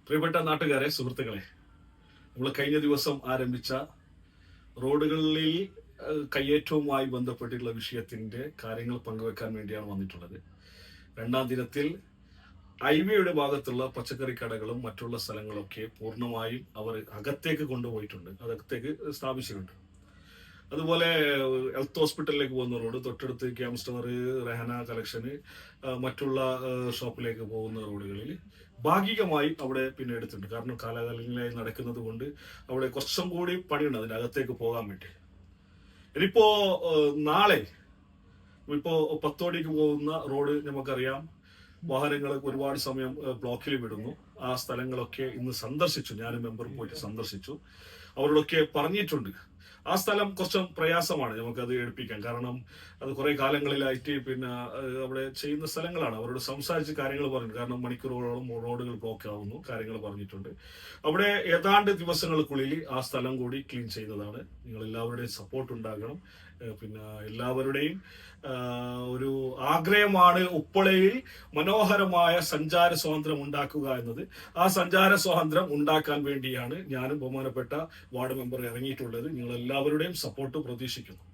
പ്രിയപ്പെട്ട നാട്ടുകാരെ, സുഹൃത്തുക്കളെ, നമ്മൾ കഴിഞ്ഞ ദിവസം ആരംഭിച്ച റോഡുകളിൽ കയ്യേറ്റവുമായി ബന്ധപ്പെട്ടിട്ടുള്ള വിഷയത്തിന്റെ കാര്യങ്ങൾ പങ്കുവെക്കാൻ വേണ്ടിയാണ് വന്നിട്ടുള്ളത്. രണ്ടാം ദിനത്തിൽ ഹൈവേയുടെ ഭാഗത്തുള്ള പച്ചക്കറി കടകളും മറ്റുള്ള സ്ഥലങ്ങളൊക്കെ പൂർണ്ണമായും അവർ അകത്തേക്ക് കൊണ്ടുപോയിട്ടുണ്ട്, അകത്തേക്ക് സ്ഥാപിച്ചിട്ടുണ്ട്. അതുപോലെ ഹെൽത്ത് ഹോസ്പിറ്റലിലേക്ക് പോകുന്ന റോഡ്, തൊട്ടടുത്ത് ക്യാംസ്റ്റർ, റെഹന കളക്ഷന്, മറ്റുള്ള ഷോപ്പിലേക്ക് പോകുന്ന റോഡുകളിൽ ഭാഗികമായി അവിടെ പിന്നെ എടുത്തിട്ടുണ്ട്. കാരണം കാലാകാലങ്ങളായി നടക്കുന്നത് കൊണ്ട് അവിടെ കുറച്ചും കൂടി പണിയുണ്ട് അതിൻ്റെ അകത്തേക്ക് പോകാൻ വേണ്ടി. ഇനിയിപ്പോ നാളെ ഇപ്പോ 10 മണിക്ക് പോകുന്ന റോഡ് നമുക്കറിയാം, വാഹനങ്ങൾ ഒരുപാട് സമയം ബ്ലോക്കിൽ വിടുന്നു. ആ സ്ഥലങ്ങളൊക്കെ ഇന്ന് സന്ദർശിച്ചു, ഞാനും മെമ്പർ പോയിട്ട് സന്ദർശിച്ചു. അവരോടൊക്കെ പറഞ്ഞിട്ടുണ്ട്. ആ സ്ഥലം കുറച്ചും പ്രയാസമാണ് നമുക്കത് എടുപ്പിക്കാൻ. കാരണം അത് കുറെ കാലങ്ങളിലായിട്ട് പിന്നെ അവിടെ ചെയ്യുന്ന സ്ഥലങ്ങളാണ്. അവരോട് സംസാരിച്ച് കാര്യങ്ങൾ പറഞ്ഞു. കാരണം മണിക്കൂറുകളോളം റോഡുകൾ ബ്ലോക്ക് ആവുന്നു, കാര്യങ്ങൾ പറഞ്ഞിട്ടുണ്ട്. അവിടെ ഏതാണ്ട് ദിവസങ്ങൾക്കുള്ളിൽ ആ സ്ഥലം കൂടി ക്ലീൻ ചെയ്യുന്നതാണ്. നിങ്ങൾ എല്ലാവരുടെയും സപ്പോർട്ട് ഉണ്ടാകണം. പിന്നെ എല്ലാവരുടെയും ഒരു ആഗ്രഹമാണ് ഉപ്പളയിൽ മനോഹരമായ സഞ്ചാര സ്വാതന്ത്ര്യം ഉണ്ടാക്കുക എന്നത്. ആ സഞ്ചാര സ്വാതന്ത്ര്യം ഉണ്ടാക്കാൻ വേണ്ടിയാണ് ഞാനും ബഹുമാനപ്പെട്ട വാർഡ് മെമ്പർ ഇറങ്ങിയിട്ടുള്ളത്. നിങ്ങൾ എല്ലാവരുടെയും സപ്പോർട്ട് പ്രതീക്ഷിക്കുന്നു.